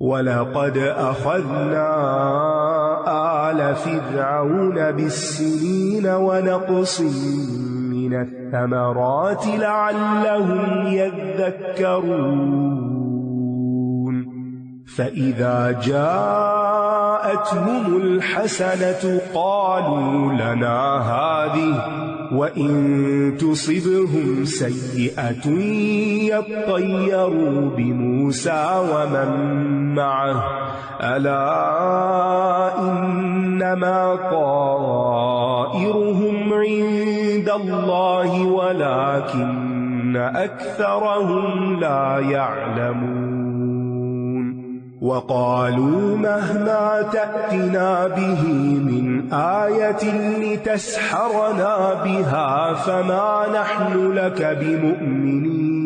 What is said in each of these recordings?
ولقد أخذنا آل فرعون بالسنين ونقص من الثمرات لعلهم يذكرون فإذا جاءتهم الحسنة قالوا لنا هذه وإن تصبهم سيئة يطيروا بموسى ومن معه ألا إنما طائرهم عند الله ولكن أكثرهم لا يعلمون وقالوا مهما تأتنا به من آية لتسحرنا بها فما نحن لك بمؤمنين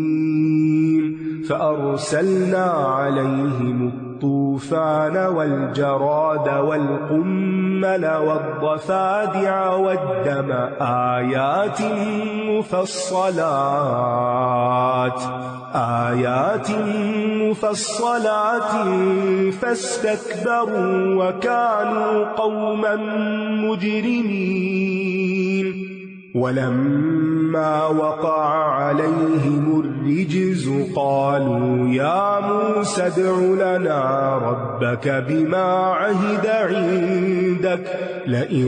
فأرسلنا عليهم الطوفان والجراد والقمل والضفادع والدم آيات مفصلات فاستكبروا وكانوا قوما مجرمين ولما وقع عليهم الرجز قالوا يا موسى ادع لنا ربك بما عهد عندك لئن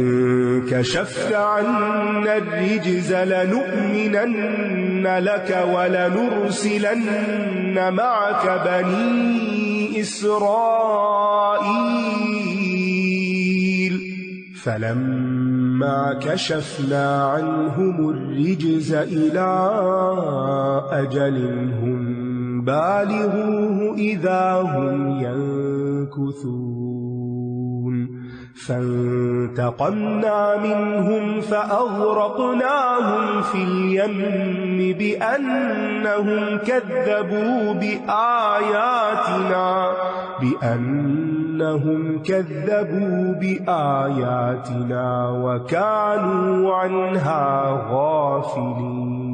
كشفت عنا الرجز لنؤمنن لك ولنرسلن معك بني إسرائيل فلما كشفنا عنهم الرجز إلى أجل هم بالغوه إذا هم ينكثون فانتقمنا منهم فأغرقناهم في اليم بأنهم كذبوا بآياتنا وكانوا عنها غافلين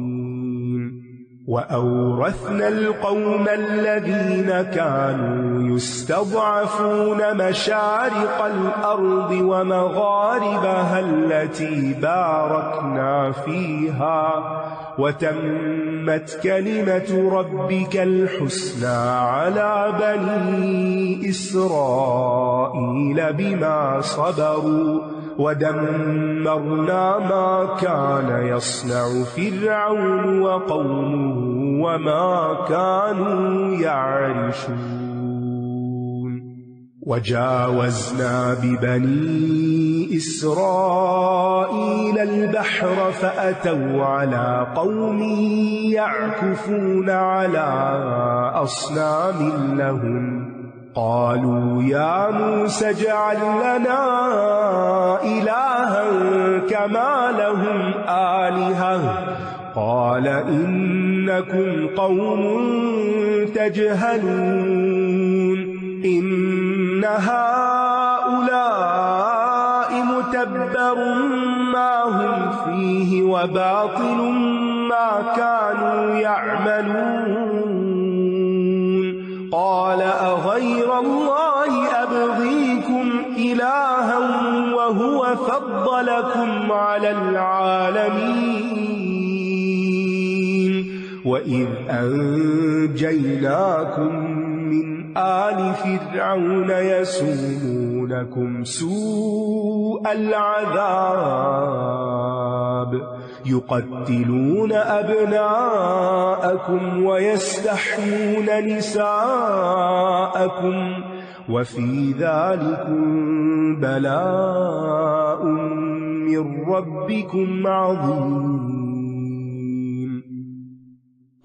وأورثنا القوم الذين كانوا يستضعفون مشارق الأرض ومغاربها التي باركنا فيها وتمت كلمة ربك الحسنى على بني إسرائيل بما صبروا ودمرنا ما كان يصنع فرعون وقومه وما كانوا يعرشون وجاوزنا ببني إسرائيل البحر فأتوا على قوم يعكفون على أصنام لهم قالوا يا موسى اجعل لنا إلها كما لهم آلهة قال إنكم قوم تجهلون إن هؤلاء متبر ما هم فيه وباطل ما كانوا يعملون قال أغير الله أبغيكم إلها وهو فضلكم على العالمين وإذ أنجيناكم من آل فرعون يسومونكم سوء العذاب يقتلون أبناءكم ويستحيون نساءكم وفي ذلكم بلاء من ربكم عظيم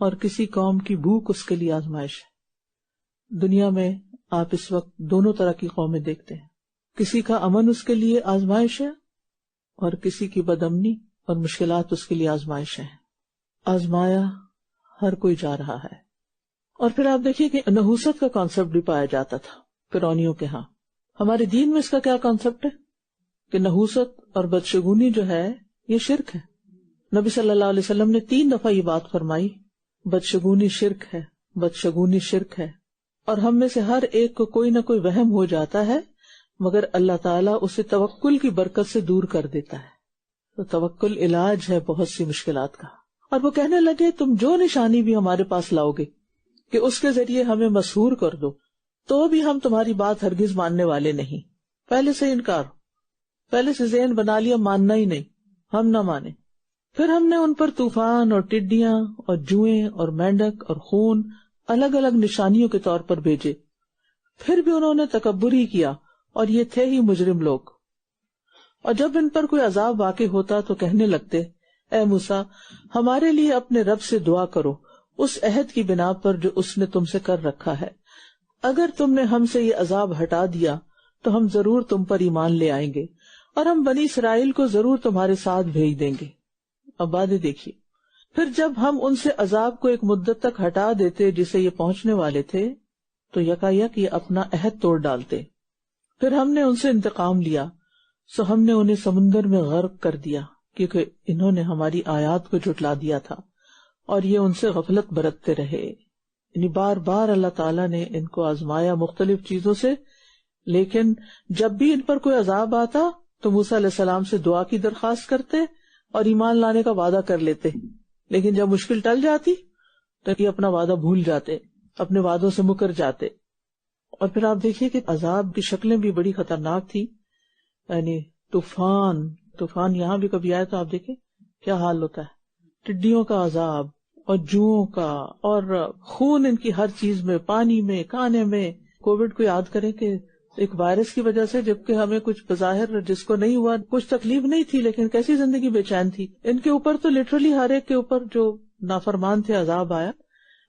اور کسی قوم کی بھوک اس کے لیے آزمائش ہے۔ دنیا میں آپ اس وقت دونوں طرح کی قومیں دیکھتے ہیں، کسی کا امن اس کے لیے آزمائش ہے اور کسی کی بدامنی اور مشکلات اس کے لیے آزمائش ہے۔ آزمایا ہر کوئی جا رہا ہے۔ اور پھر آپ دیکھیے کہ نحوست کا کانسیپٹ بھی پایا جاتا تھا فرعونیوں کے ہاں۔ ہمارے دین میں اس کا کیا کانسیپٹ ہے کہ نحوست اور بدشگونی جو ہے یہ شرک ہے۔ نبی صلی اللہ علیہ وسلم نے 3 دفعہ یہ بات فرمائی، بدشگونی شرک ہے، بدشگونی شرک ہے۔ اور ہم میں سے ہر ایک کو کوئی نہ کوئی وہم ہو جاتا ہے، مگر اللہ تعالیٰ اسے توکل کی برکت سے دور کر دیتا ہے۔ تو توکل علاج ہے بہت سی مشکلات کا۔ اور وہ کہنے لگے تم جو نشانی بھی ہمارے پاس لاؤ گے کہ اس کے ذریعے ہمیں مسحور کر دو، تو بھی ہم تمہاری بات ہرگز ماننے والے نہیں۔ پہلے سے انکار، پہلے سے ذہن بنا لیا ماننا ہی نہیں، ہم نہ مانیں۔ پھر ہم نے ان پر طوفان اور ٹڈیاں اور جوئیں اور مینڈک اور خون الگ الگ نشانیوں کے طور پر بھیجے، پھر بھی انہوں نے تکبر ہی کیا، اور یہ تھے ہی مجرم لوگ۔ اور جب ان پر کوئی عذاب واقع ہوتا تو کہنے لگتے اے موسیٰ ہمارے لیے اپنے رب سے دعا کرو اس عہد کی بنا پر جو اس نے تم سے کر رکھا ہے، اگر تم نے ہم سے یہ عذاب ہٹا دیا تو ہم ضرور تم پر ایمان لے آئیں گے، اور ہم بنی اسرائیل کو ضرور تمہارے ساتھ بھیج دیں گے۔ اب باتیں دیکھیے، پھر جب ہم ان سے عذاب کو ایک مدت تک ہٹا دیتے جسے یہ پہنچنے والے تھے تو یکایک یہ اپنا عہد توڑ ڈالتے۔ پھر ہم نے ان سے انتقام لیا، سو ہم نے انہیں سمندر میں غرق کر دیا، کیونکہ انہوں نے ہماری آیات کو جھٹلا دیا تھا اور یہ ان سے غفلت برتتے رہے۔ یعنی بار بار اللہ تعالیٰ نے ان کو آزمایا مختلف چیزوں سے، لیکن جب بھی ان پر کوئی عذاب آتا تو موسیٰ علیہ السلام سے دعا کی درخواست کرتے اور ایمان لانے کا وعدہ کر لیتے، لیکن جب مشکل ٹل جاتی تو یہ اپنا وعدہ بھول جاتے، اپنے وعدوں سے مکر جاتے۔ اور پھر آپ دیکھیے کہ عذاب کی شکلیں بھی بڑی خطرناک تھی، یعنی طوفان یہاں بھی کبھی آئے تو آپ دیکھیں کیا حال ہوتا ہے، ٹڈیوں کا عذاب اور جوؤں کا، اور خون ان کی ہر چیز میں، پانی میں، کھانے میں۔ کووڈ کو یاد کریں کہ ایک وائرس کی وجہ سے، جبکہ ہمیں کچھ بظاہر جس کو نہیں ہوا کچھ تکلیف نہیں تھی، لیکن کیسی زندگی بے چین تھی۔ ان کے اوپر تو لٹرلی ہر ایک کے اوپر جو نافرمان تھے عذاب آیا،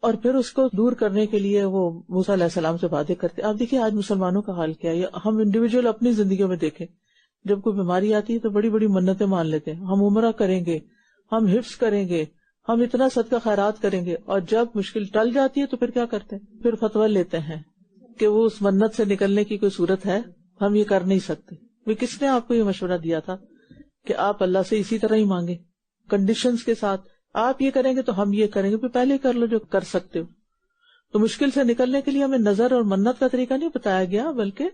اور پھر اس کو دور کرنے کے لیے وہ موسیٰ علیہ السلام سے باتیں کرتے۔ آپ دیکھیے آج مسلمانوں کا حال کیا ہے، ہم انڈیویجول اپنی زندگیوں میں دیکھیں، جب کوئی بیماری آتی ہے تو بڑی بڑی منتیں مان لیتے ہیں، ہم عمرہ کریں گے، ہم حفظ کریں گے، ہم اتنا صدقہ خیرات کریں گے، اور جب مشکل ٹل جاتی ہے تو پھر کیا کرتے ہیں؟ پھر فتویٰ لیتے ہیں کہ وہ اس منت سے نکلنے کی کوئی صورت ہے، ہم یہ کر نہیں سکتے۔ وہ کس نے آپ کو یہ مشورہ دیا تھا کہ آپ اللہ سے اسی طرح ہی مانگے کنڈیشنز کے ساتھ؟ آپ یہ کریں گے تو ہم یہ کریں گے، پھر پہلے کر لو جو کر سکتے ہو۔ تو مشکل سے نکلنے کے لیے ہمیں نظر اور منت کا طریقہ نہیں بتایا گیا، بلکہ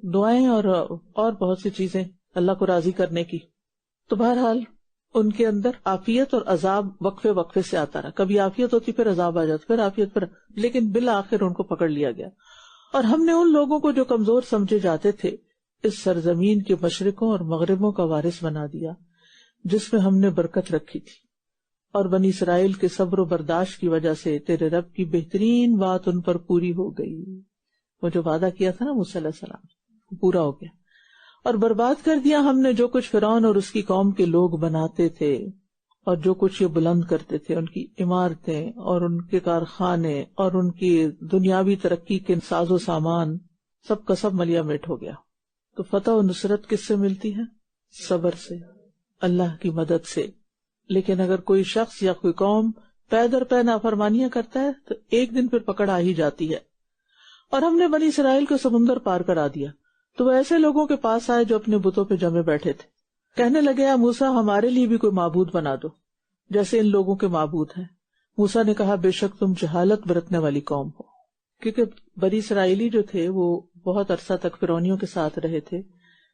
دعائیں اور بہت سی چیزیں اللہ کو راضی کرنے کی۔ تو بہرحال ان کے اندر عافیت اور عذاب وقفے سے آتا رہا، کبھی عافیت ہوتی پھر عذاب آ جاتا، پھر عافیت پھر، لیکن بالآخر ان کو پکڑ لیا گیا۔ اور ہم نے ان لوگوں کو جو کمزور سمجھے جاتے تھے اس سرزمین کے مشرقوں اور مغربوں کا وارث بنا دیا جس میں ہم نے برکت رکھی تھی، اور بنی اسرائیل کے صبر و برداشت کی وجہ سے تیرے رب کی بہترین بات ان پر پوری ہو گئی۔ وہ جو وعدہ کیا تھا نا موسیٰ علیہ السلام، پورا ہو گیا۔ اور برباد کر دیا ہم نے جو کچھ فرعون اور اس کی قوم کے لوگ بناتے تھے، اور جو کچھ یہ بلند کرتے تھے، ان کی عمارتیں اور ان کے کارخانے اور ان کی دنیاوی ترقی کے ساز و سامان، سب کا سب ملیا میٹ ہو گیا۔ تو فتح و نصرت کس سے ملتی ہے؟ صبر سے، اللہ کی مدد سے۔ لیکن اگر کوئی شخص یا کوئی قوم پے در پے نافرمانیاں کرتا ہے تو ایک دن پھر پکڑ آ ہی جاتی ہے۔ اور ہم نے بنی اسرائیل کو سمندر پار کرا دیا تو وہ ایسے لوگوں کے پاس آئے جو اپنے بتوں پہ جمے بیٹھے تھے، کہنے لگے اے موسیٰ ہمارے لیے بھی کوئی معبود بنا دو جیسے ان لوگوں کے معبود ہیں۔ موسیٰ نے کہا بے شک تم جہالت برتنے والی قوم ہو، کیونکہ بنی اسرائیلی جو تھے وہ بہت عرصہ تک فرعونیوں کے ساتھ رہے تھے،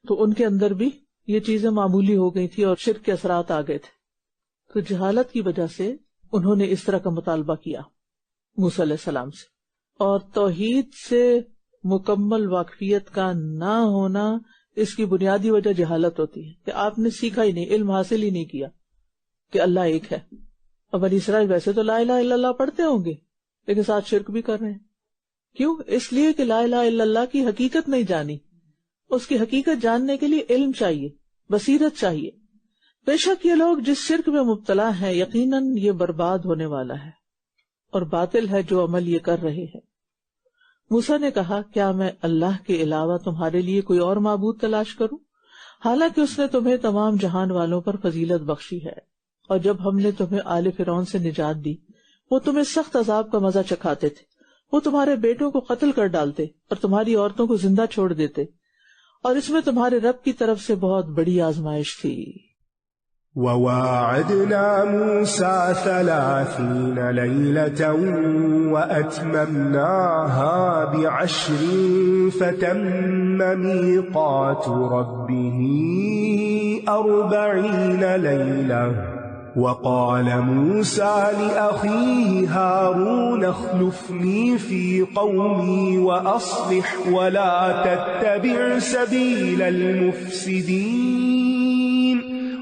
تو ان کے اندر بھی یہ چیزیں معمولی ہو گئی تھی اور شرک کے اثرات آ گئے تھے۔ تو جہالت کی وجہ سے انہوں نے اس طرح کا مطالبہ کیا موسیٰ علیہ السلام سے، اور توحید سے مکمل واقفیت کا نہ ہونا اس کی بنیادی وجہ جہالت ہوتی ہے کہ آپ نے سیکھا ہی نہیں، علم حاصل ہی نہیں کیا کہ اللہ ایک ہے۔ اور بنی اسرائیل ویسے تو لا الہ الا اللہ پڑھتے ہوں گے لیکن ساتھ شرک بھی کر رہے ہیں، کیوں؟ اس لیے کہ لا الہ الا اللہ کی حقیقت نہیں جانی۔ اس کی حقیقت جاننے کے لیے علم چاہیے، بصیرت چاہیے۔ بے شک یہ لوگ جس شرک میں مبتلا ہیں یقیناً یہ برباد ہونے والا ہے۔ اور باطل ہے جو عمل یہ کر رہے ہیں۔ موسیٰ نے کہا کیا میں اللہ کے علاوہ تمہارے لیے کوئی اور معبود تلاش کروں، حالانکہ اس نے تمہیں تمام جہان والوں پر فضیلت بخشی ہے۔ اور جب ہم نے تمہیں آل فرعون سے نجات دی، وہ تمہیں سخت عذاب کا مزہ چکھاتے تھے، وہ تمہارے بیٹوں کو قتل کر ڈالتے اور تمہاری عورتوں کو زندہ چھوڑ دیتے، اور اس میں تمہارے رب کی طرف سے بہت بڑی آزمائش تھی۔ وواعدنا موسى 30 ليلة وأتممناها ب10 فتم ميقات ربه 40 ليلة وقال موسى لأخيه هارون اخلفني في قومي وأصلح ولا تتبع سبيل المفسدين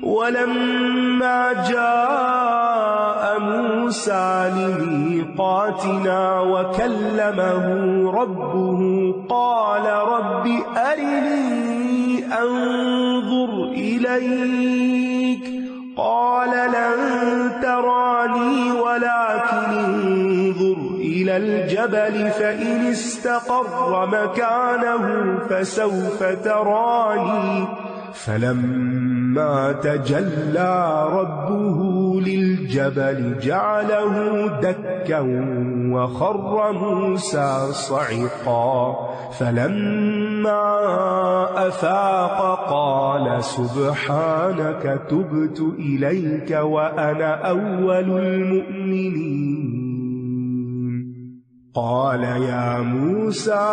ولما جاء موسى لميقاتنا وكلمه ربه قال رب أرني أنظر إليك قال لن تراني ولكن انظر إلى الجبل فإن استقر مكانه فسوف تراني فلما تجلى ربه للجبل جعله دكا وخر موسى صعقا فلما أفاق قال سبحانك تبت إليك وأنا أول المؤمنين قال يا موسى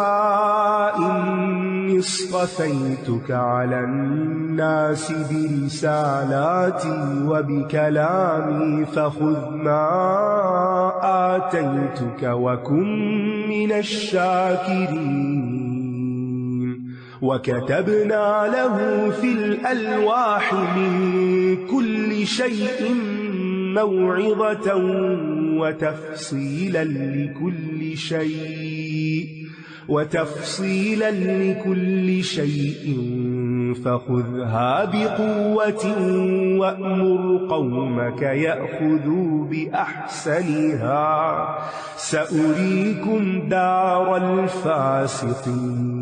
إني اصطفيتك على الناس برسالاتي وبكلامي فخذ ما آتيتك وكن من الشاكرين وكتبنا له في الألواح من كل شيء موعظة وتفصيلا لكل شيء فخذها بقوة وأمر قومك يأخذوا بأحسنها سأريكم دار الفاسقين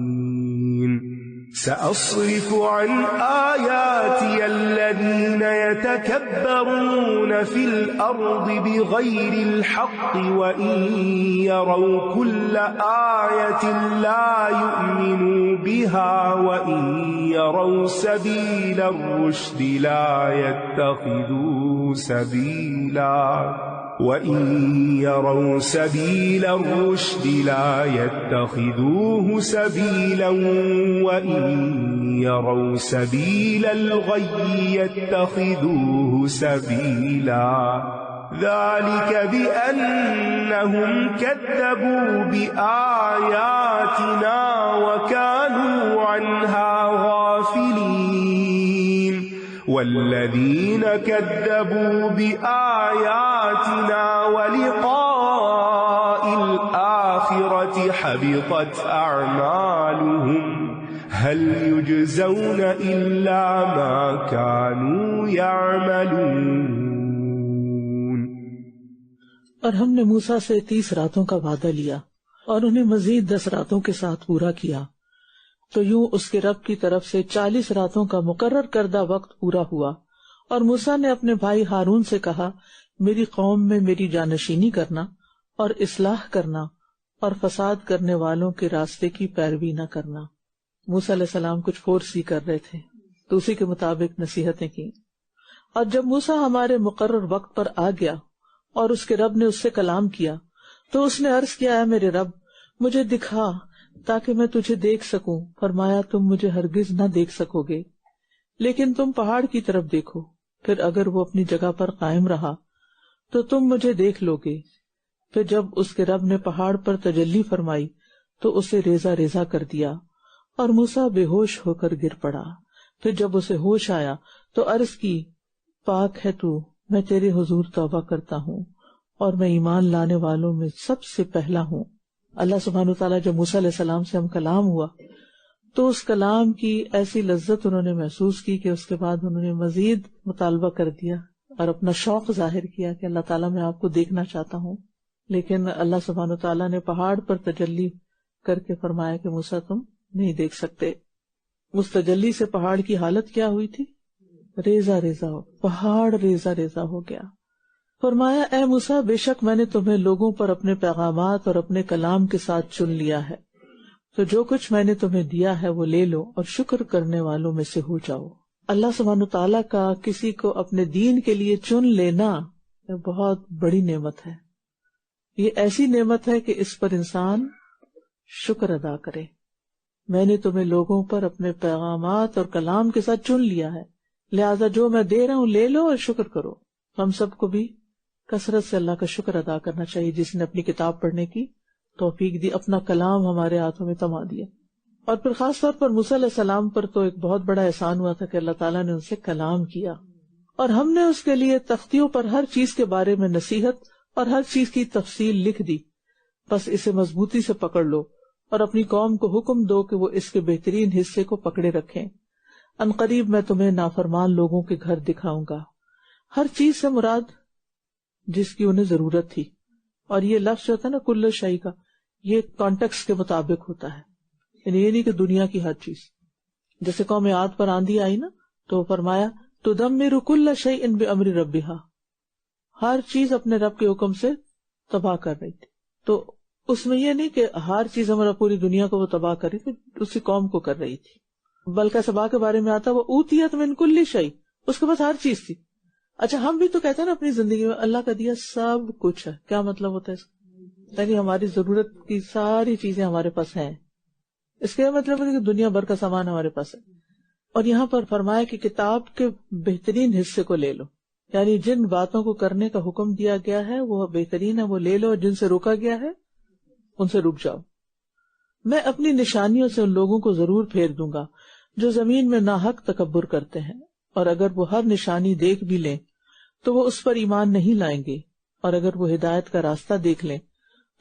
سأصرف عن آياتي الذين يتكبرون في الأرض بغير الحق وإن يروا كل آية لا يؤمنوا بها وإن يروا سبيل الرشد لا يتخذوه سبيلا وَإِن يَرَوْا سَبِيلَ الرُّشْدِ لَا يَتَّخِذُوهُ سَبِيلًا وَإِن يَرَوْا سَبِيلَ الْغَيِّ يَتَّخِذُوهُ سَبِيلًا ذَلِكَ بِأَنَّهُمْ كَذَّبُوا بِآيَاتِنَا وَكَانُوا عَنْهَا غَافِلِينَ والذين كذبوا بآياتنا ولقاء الآخرة حبطت أعمالهم هل يجزون إلا ما كانوا يعملون۔ اور ہم نے موسیٰ سے 30 راتوں کا وعدہ لیا اور انہیں مزید 10 راتوں کے ساتھ پورا کیا، تو یوں اس کے رب کی طرف سے 40 راتوں کا مقرر کردہ وقت پورا ہوا۔ اور موسیٰ نے اپنے بھائی ہارون سے کہا میری قوم میں میری جانشینی کرنا اور اصلاح کرنا اور فساد کرنے والوں کے راستے کی پیروی نہ کرنا۔ موسیٰ علیہ السلام کچھ فورس ہی کر رہے تھے تو اسی کے مطابق نصیحتیں کی۔ اور جب موسیٰ ہمارے مقرر وقت پر آ گیا اور اس کے رب نے اس سے کلام کیا تو اس نے عرض کیا اے میرے رب مجھے دکھا تاکہ میں تجھے دیکھ سکوں۔ فرمایا تم مجھے ہرگز نہ دیکھ سکو گے، لیکن تم پہاڑ کی طرف دیکھو، پھر اگر وہ اپنی جگہ پر قائم رہا تو تم مجھے دیکھ لو گے۔ پھر جب اس کے رب نے پہاڑ پر تجلی فرمائی تو اسے ریزہ ریزہ کر دیا اور موسیٰ بے ہوش ہو کر گر پڑا۔ پھر جب اسے ہوش آیا تو عرض کی پاک ہے تو، میں تیرے حضور توبہ کرتا ہوں اور میں ایمان لانے والوں میں سب سے پہلا ہوں۔ اللہ سبحانہ وتعالیٰ جب موسیٰ علیہ السلام سے ہم کلام ہوا تو اس کلام کی ایسی لذت انہوں نے محسوس کی کہ اس کے بعد انہوں نے مزید مطالبہ کر دیا اور اپنا شوق ظاہر کیا کہ اللہ تعالیٰ میں آپ کو دیکھنا چاہتا ہوں۔ لیکن اللہ سبحانہ و تعالیٰ نے پہاڑ پر تجلی کر کے فرمایا کہ موسیٰ تم نہیں دیکھ سکتے. اس تجلی سے پہاڑ کی حالت کیا ہوئی تھی؟ ریزہ ریزہ ہو، پہاڑ ریزہ ریزہ ہو گیا. فرمایا اے موسیٰ بے شک میں نے تمہیں لوگوں پر اپنے پیغامات اور اپنے کلام کے ساتھ چن لیا ہے، تو جو کچھ میں نے تمہیں دیا ہے وہ لے لو اور شکر کرنے والوں میں سے ہو جاؤ. اللہ سبحانہ تعالیٰ کا کسی کو اپنے دین کے لیے چن لینا بہت بڑی نعمت ہے. یہ ایسی نعمت ہے کہ اس پر انسان شکر ادا کرے. میں نے تمہیں لوگوں پر اپنے پیغامات اور کلام کے ساتھ چن لیا ہے، لہذا جو میں دے رہا ہوں لے لو اور شکر کرو. ہم سب کو بھی کثرت سے اللہ کا شکر ادا کرنا چاہیے جس نے اپنی کتاب پڑھنے کی توفیق دی، اپنا کلام ہمارے ہاتھوں میں تھما دیا. اور پھر خاص طور پر موسیٰ علیہ السلام پر تو ایک بہت بڑا احسان ہوا تھا کہ اللہ تعالیٰ نے ان سے کلام کیا، اور ہم نے اس کے لیے تختیوں پر ہر چیز کے بارے میں نصیحت اور ہر چیز کی تفصیل لکھ دی. بس اسے مضبوطی سے پکڑ لو اور اپنی قوم کو حکم دو کہ وہ اس کے بہترین حصے کو پکڑے رکھیں. عنقریب میں تمہیں نافرمان لوگوں کے گھر دکھاؤں گا. ہر چیز سے مراد جس کی انہیں ضرورت تھی، اور یہ لفظ جو تھا نا کل شیء کا، یہ کانٹیکسٹ کے مطابق ہوتا ہے، یعنی یہ نہیں کہ دنیا کی ہر چیز. جیسے قوم عاد پر آندھی آئی نا تو فرمایا تدمر کل شیء بامر ربھا، ہر چیز اپنے رب کے حکم سے تباہ کر رہی تھی. تو اس میں یہ نہیں کہ ہر چیز ہمارا پوری دنیا کو وہ تباہ کر رہی تھی، اسی قوم کو کر رہی تھی. بلکہ سبا کے بارے میں آتا وہ اوتیت من کل شیء، اس کے پاس ہر چیز تھی. اچھا ہم بھی تو کہتے ہیں نا اپنی زندگی میں اللہ کا دیا سب کچھ ہے، کیا مطلب ہوتا ہے اس کا؟ یعنی ہماری ضرورت کی ساری چیزیں ہمارے پاس ہیں. اس کا مطلب ہے کہ دنیا بھر کا سامان ہمارے پاس ہے. اور یہاں پر فرمایا کہ کتاب کے بہترین حصے کو لے لو، یعنی جن باتوں کو کرنے کا حکم دیا گیا ہے وہ بہترین ہے، وہ لے لو، اور جن سے روکا گیا ہے ان سے رک جاؤ. میں اپنی نشانیوں سے ان لوگوں کو ضرور پھیر دوں گا جو زمین میں ناحق تکبر کرتے ہیں، اور اگر وہ ہر نشانی دیکھ بھی لیں تو وہ اس پر ایمان نہیں لائیں گے، اور اگر وہ ہدایت کا راستہ دیکھ لیں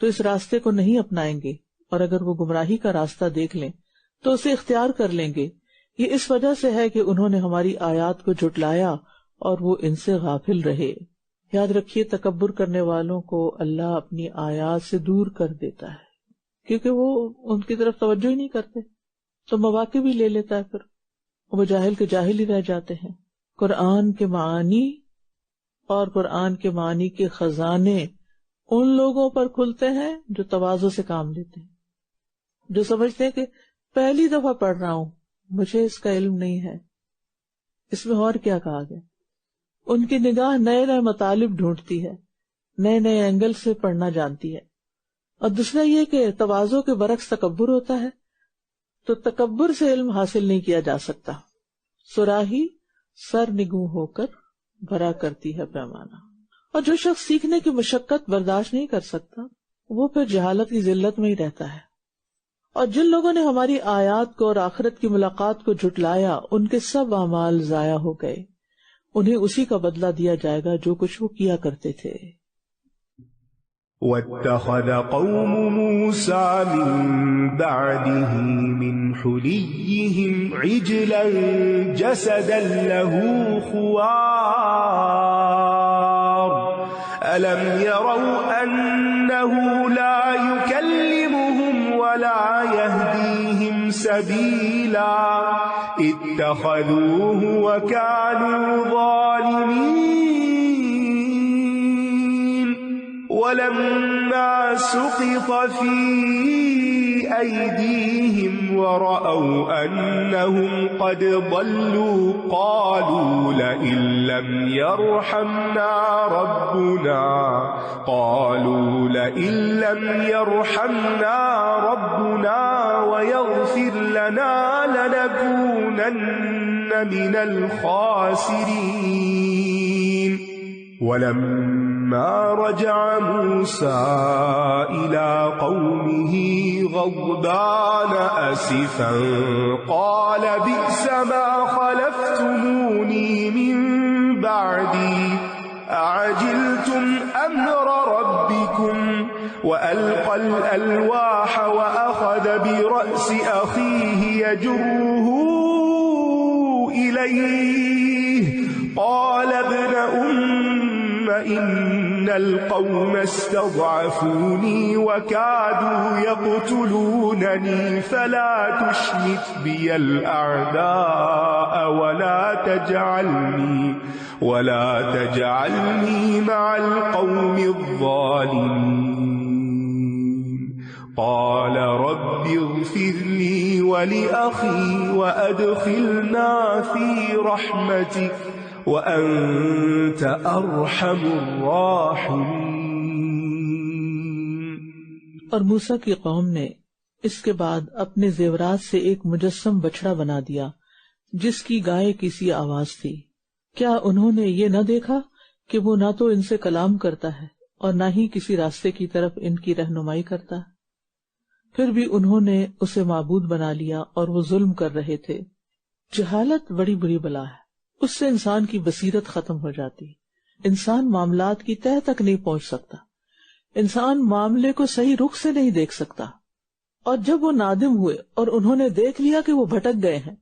تو اس راستے کو نہیں اپنائیں گے، اور اگر وہ گمراہی کا راستہ دیکھ لیں تو اسے اختیار کر لیں گے. یہ اس وجہ سے ہے کہ انہوں نے ہماری آیات کو جھٹلایا اور وہ ان سے غافل رہے. یاد رکھیے تکبر کرنے والوں کو اللہ اپنی آیات سے دور کر دیتا ہے کیونکہ وہ ان کی طرف توجہ ہی نہیں کرتے، تو مواقع بھی لے لیتا ہے، پھر وہ جاہل کے جاہل ہی رہ جاتے ہیں. قرآن کے معانی اور قرآن کے معانی کے خزانے ان لوگوں پر کھلتے ہیں جو تواضع سے کام لیتے ہیں، جو سمجھتے ہیں کہ پہلی دفعہ پڑھ رہا ہوں، مجھے اس کا علم نہیں ہے، اس میں اور کیا کہا گیا. ان کی نگاہ نئے نئے مطالب ڈھونڈتی ہے، نئے نئے اینگل سے پڑھنا جانتی ہے. اور دوسرا یہ کہ تواضع کے برعکس تکبر ہوتا ہے، تو تکبر سے علم حاصل نہیں کیا جا سکتا. صراحی سر نگوں ہو کر بھرا کرتی ہے پیمانہ. اور جو شخص سیکھنے کی مشقت برداشت نہیں کر سکتا وہ پھر جہالت کی ذلت میں ہی رہتا ہے. اور جن لوگوں نے ہماری آیات کو اور آخرت کی ملاقات کو جھٹلایا ان کے سب اعمال ضائع ہو گئے، انہیں اسی کا بدلہ دیا جائے گا جو کچھ وہ کیا کرتے تھے. واتخذ قوم موسى من بعده من حليهم عجلا جسدا له خوار ألم يروا أنه لا يكلمهم ولا يهديهم سبيلا اتخذوه وكانوا ظالمين ولما سقط في أيديهم ورأوا أنهم قد ضلوا قالوا لئن لم يرحمنا ربنا ويغفر لنا لنكونن من الخاسرين. ولما رجع موسى إلى قومه غضبان أسفا قال بئس ما خلفتموني من بعدي أعجلتم أمر ربكم وألقى الألواح وأخذ برأس أخيه يجره إليه قال ابن إن إن القوم استضعفوني وكادوا يقتلونني فلا تشمت بي الأعداء ولا تجعلني مع القوم الظالمين قال رب اغفر لي ولأخي وأدخلنا في رحمتك وأنت أرحم الراحمين۔ اور موسیٰ کی قوم نے اس کے بعد اپنے زیورات سے ایک مجسم بچڑا بنا دیا جس کی گائے کی سی آواز تھی۔ کیا انہوں نے یہ نہ دیکھا کہ وہ نہ تو ان سے کلام کرتا ہے اور نہ ہی کسی راستے کی طرف ان کی رہنمائی کرتا ہے؟ پھر بھی انہوں نے اسے معبود بنا لیا اور وہ ظلم کر رہے تھے۔ جہالت بڑی بری بلا ہے، اس سے انسان کی بصیرت ختم ہو جاتی، انسان معاملات کی تہہ تک نہیں پہنچ سکتا، انسان معاملے کو صحیح رخ سے نہیں دیکھ سکتا۔ اور جب وہ نادم ہوئے اور انہوں نے دیکھ لیا کہ وہ بھٹک گئے ہیں،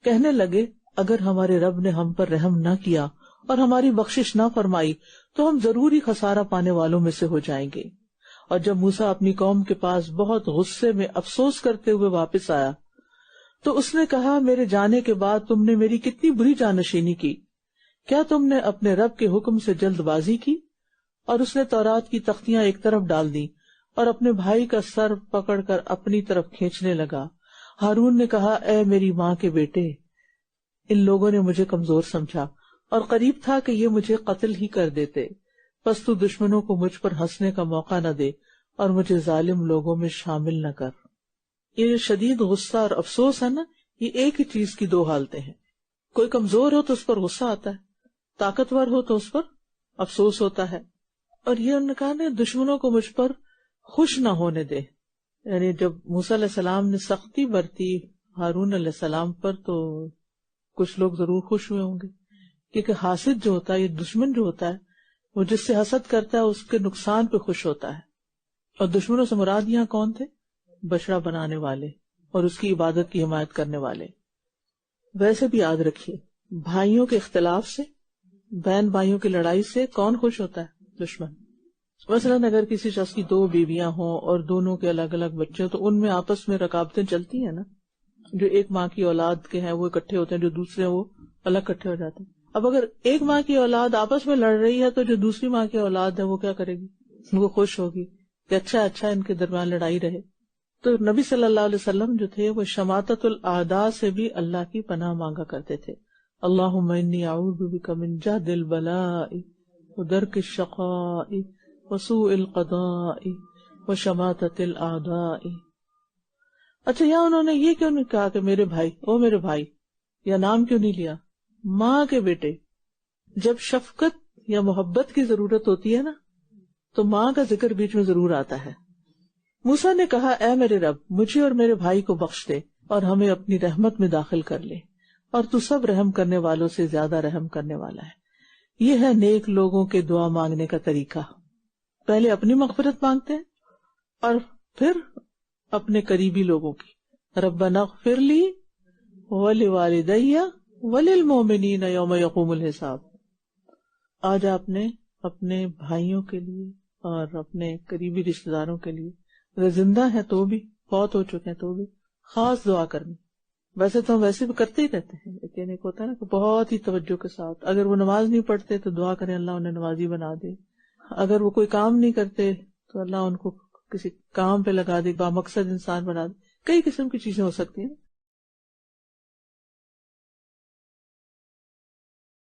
کہنے لگے اگر ہمارے رب نے ہم پر رحم نہ کیا اور ہماری بخشش نہ فرمائی تو ہم ضروری خسارہ پانے والوں میں سے ہو جائیں گے۔ اور جب موسیٰ اپنی قوم کے پاس بہت غصے میں افسوس کرتے ہوئے واپس آیا تو اس نے کہا میرے جانے کے بعد تم نے میری کتنی بری جانشینی کی، کیا تم نے اپنے رب کے حکم سے جلد بازی کی؟ اور اس نے تورات کی تختیاں ایک طرف ڈال دی اور اپنے بھائی کا سر پکڑ کر اپنی طرف کھینچنے لگا۔ ہارون نے کہا اے میری ماں کے بیٹے، ان لوگوں نے مجھے کمزور سمجھا اور قریب تھا کہ یہ مجھے قتل ہی کر دیتے، پس تو دشمنوں کو مجھ پر ہنسنے کا موقع نہ دے اور مجھے ظالم لوگوں میں شامل نہ کر۔ یہ جو شدید غصہ اور افسوس ہے نا، یہ ایک ہی چیز کی دو حالتیں ہیں۔ کوئی کمزور ہو تو اس پر غصہ آتا ہے، طاقتور ہو تو اس پر افسوس ہوتا ہے۔ اور یہ انہوں نے کہا نا دشمنوں کو مجھ پر خوش نہ ہونے دے، یعنی جب موسیٰ علیہ السلام نے سختی برتی ہارون علیہ السلام پر تو کچھ لوگ ضرور خوش ہوئے ہوں گے، کیونکہ حاسد جو ہوتا ہے، یہ دشمن جو ہوتا ہے، وہ جس سے حسد کرتا ہے اس کے نقصان پہ خوش ہوتا ہے۔ اور دشمنوں سے مراد یہاں کون تھے؟ بچڑا بنانے والے اور اس کی عبادت کی حمایت کرنے والے۔ ویسے بھی یاد رکھیے بھائیوں کے اختلاف سے، بہن بھائیوں کی لڑائی سے کون خوش ہوتا ہے؟ دشمن۔ مثلاً اگر کسی شخص کی دو بیویاں ہوں اور دونوں کے الگ الگ بچے ہوں تو ان میں آپس میں رکاوٹیں چلتی ہیں نا، جو ایک ماں کی اولاد کے ہیں وہ اکٹھے ہوتے ہیں، جو دوسرے وہ الگ اکٹھے ہو جاتے ہیں۔ اب اگر ایک ماں کی اولاد آپس میں لڑ رہی ہے تو جو دوسری ماں کی اولاد ہے وہ کیا کرے گی؟ وہ خوش ہوگی کہ اچھا ان کے درمیان لڑائی رہے۔ تو نبی صلی اللہ علیہ وسلم جو تھے وہ شماتت الاعداء سے بھی اللہ کی پناہ مانگا کرتے تھے۔ اللہم انی اعوذ بک من جہد البلاء ودرک الشقاء وسوء القضاء وشماتت الاعداء۔ اچھا یہاں انہوں نے یہ کیوں نہیں کہا کہ میرے بھائی، او میرے بھائی، یا نام کیوں نہیں لیا؟ ماں کے بیٹے۔ جب شفقت یا محبت کی ضرورت ہوتی ہے نا تو ماں کا ذکر بیچ میں ضرور آتا ہے۔ موسیٰ نے کہا اے میرے رب، مجھے اور میرے بھائی کو بخش دے اور ہمیں اپنی رحمت میں داخل کر لے، اور تو سب رحم کرنے والوں سے زیادہ رحم کرنے والا ہے۔ یہ ہے نیک لوگوں کے دعا مانگنے کا طریقہ، پہلے اپنی مغفرت مانگتے ہیں اور پھر اپنے قریبی لوگوں کی۔ ربنا اغفر لی ولوالدی وللمؤمنین یوم یقوم الحساب۔ آج آپ نے اپنے بھائیوں کے لیے اور اپنے قریبی رشتہ داروں کے لیے، اگر زندہ ہیں تو بھی، فوت ہو چکے ہیں تو بھی، خاص دعا کرنی۔ ویسے تو ہم ویسے بھی کرتے ہی رہتے ہیں، لیکن ایک ہوتا ہے نا کہ بہت ہی توجہ کے ساتھ، اگر وہ نماز نہیں پڑھتے تو دعا کریں اللہ انہیں نمازی بنا دے، اگر وہ کوئی کام نہیں کرتے تو اللہ ان کو کسی کام پہ لگا دے، بامقصد انسان بنا دے۔ کئی قسم کی چیزیں ہو سکتی ہیں۔